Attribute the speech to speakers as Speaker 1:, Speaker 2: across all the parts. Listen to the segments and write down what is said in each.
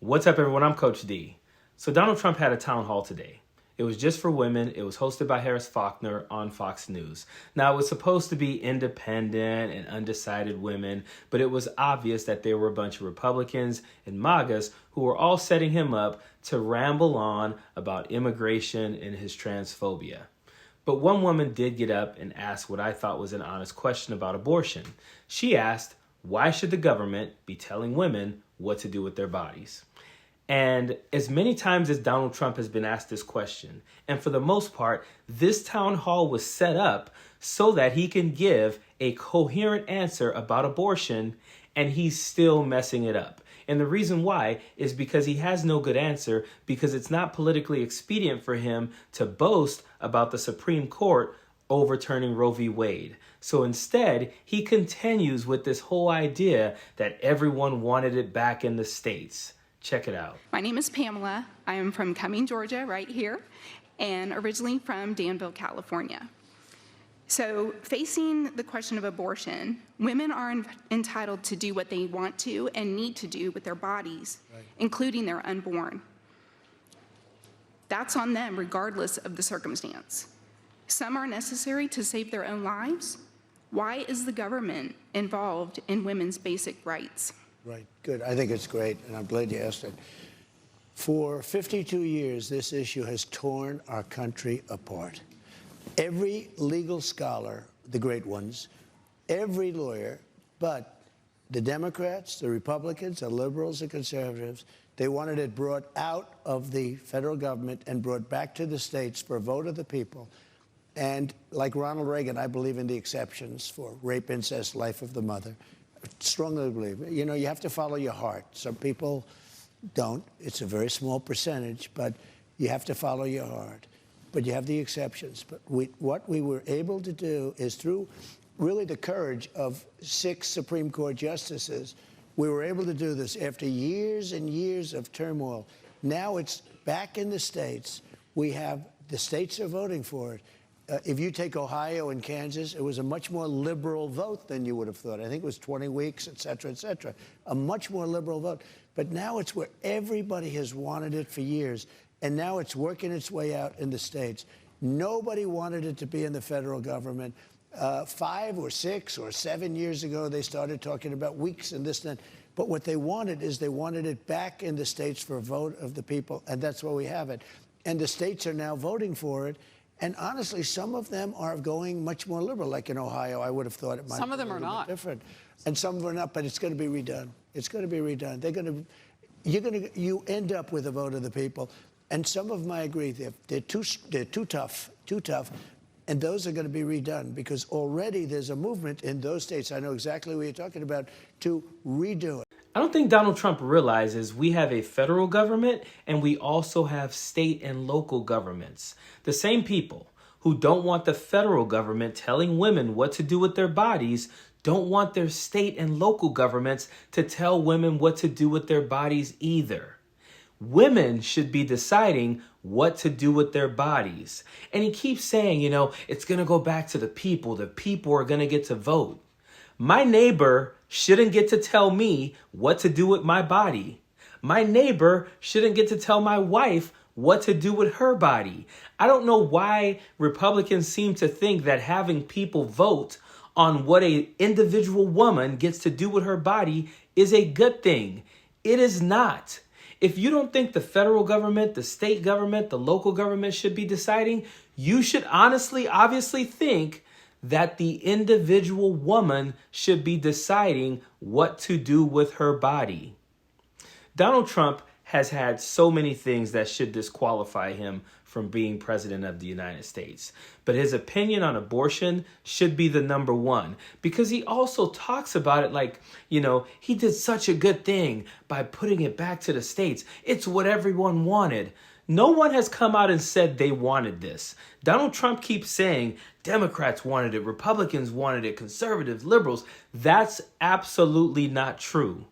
Speaker 1: What's up, everyone? I'm Coach D. So Donald Trump had a town hall today. It was just for women. It was hosted by Harris Faulkner on Fox News. Now, it was supposed to be independent and undecided women, but it was obvious that there were a bunch of Republicans and MAGAs who were all setting him up to ramble on about immigration and his transphobia. But one woman did get up and ask what I thought was an honest question about abortion. She asked, why should the government be telling women what to do with their bodies? And as many times as Donald Trump has been asked this question, and for the most part, this town hall was set up so that he can give a coherent answer about abortion, and he's still messing it up. And the reason why is because he has no good answer, because it's not politically expedient for him to boast about the Supreme Court overturning Roe v. Wade. So instead, he continues with this whole idea that everyone wanted it back in the states. Check it out.
Speaker 2: My name is Pamela. I am from Cumming, Georgia, right here, and originally from Danville, California. So facing the question of abortion, women are entitled to do what they want to and need to do with their bodies, including their unborn. That's on them regardless of the circumstance. Some are necessary to save their own lives. Why is the government involved in women's basic rights?
Speaker 3: Right, good. I think it's great, and I'm glad you asked it. For 52 years, this issue has torn our country apart. Every legal scholar, the great ones, every lawyer, but the Democrats, the Republicans, the liberals, the conservatives, they wanted it brought out of the federal government and brought back to the states for a vote of the people. And like Ronald Reagan, I believe in the exceptions for rape, incest, life of the mother. Strongly believe. You know, you have to follow your heart. Some people don't. It's a very small percentage, but you have to follow your heart. But you have the exceptions. But what we were able to do is through really the courage of 6 Supreme Court justices, we were able to do this after years and years of turmoil. Now it's back in the states. The states are voting for it. If you take Ohio and Kansas, it was a much more liberal vote than you would have thought. I think it was 20 weeks, et cetera, a much more liberal vote. But now it's where everybody has wanted it for years, and now it's working its way out in the states. Nobody wanted it to be in the federal government. 5 or 6 or 7 years ago, they started talking about weeks and this and that. But what they wanted is they wanted it back in the states for a vote of the people, and that's why we have it. And the states are now voting for it. And honestly, some of them are going much more liberal. Like in Ohio, I would have thought it might
Speaker 4: some of
Speaker 3: be
Speaker 4: them
Speaker 3: a
Speaker 4: are
Speaker 3: little
Speaker 4: not
Speaker 3: bit different. And some of them are not, but it's going to be redone. It's going to be redone. You end up with a vote of the people. And some of them, I agree, they're too tough, and those are going to be redone because already there's a movement in those states, I know exactly what you're talking about, to redo it.
Speaker 1: I don't think Donald Trump realizes we have a federal government and we also have state and local governments. The same people who don't want the federal government telling women what to do with their bodies don't want their state and local governments to tell women what to do with their bodies either. Women should be deciding what to do with their bodies. And he keeps saying, it's going to go back to the people. The people are going to get to vote. My neighbor shouldn't get to tell me what to do with my body. My neighbor shouldn't get to tell my wife what to do with her body. I don't know why Republicans seem to think that having people vote on what an individual woman gets to do with her body is a good thing. It is not. If you don't think the federal government, the state government, the local government should be deciding, you should obviously think that the individual woman should be deciding what to do with her body. Donald Trump has had so many things that should disqualify him from being president of the United States. But his opinion on abortion should be the number one because he also talks about it like, he did such a good thing by putting it back to the states. It's what everyone wanted. No one has come out and said they wanted this. Donald Trump keeps saying Democrats wanted it, Republicans wanted it, conservatives, liberals. That's absolutely not true.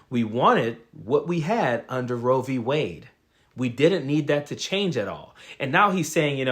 Speaker 1: We wanted what we had under Roe v. Wade. We didn't need that to change at all. And now he's saying,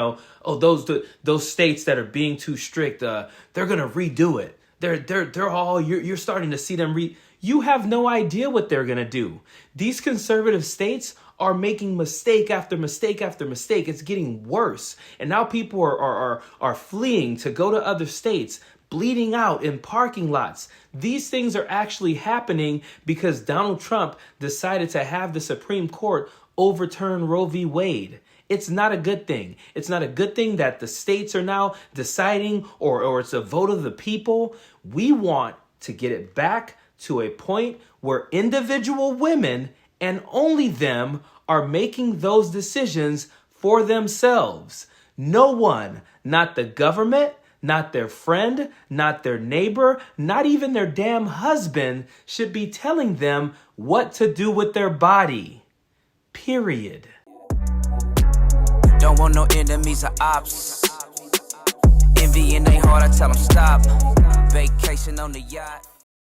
Speaker 1: those states that are being too strict, they're going to redo it. They're all, you're starting to see them You have no idea what they're going to do. These conservative states are making mistake after mistake after mistake. It's getting worse. And now people are fleeing to go to other states, bleeding out in parking lots. These things are actually happening because Donald Trump decided to have the Supreme Court overturn Roe v. Wade. It's not a good thing. It's not a good thing that the states are now deciding or it's a vote of the people. We want to get it back to a point where individual women and only them are making those decisions for themselves. No one, not the government, not their friend, not their neighbor, not even their damn husband should be telling them what to do with their body. Period.
Speaker 4: Don't want no enemies or ops. Envy in their heart, I tell them stop. Vacation on the yacht.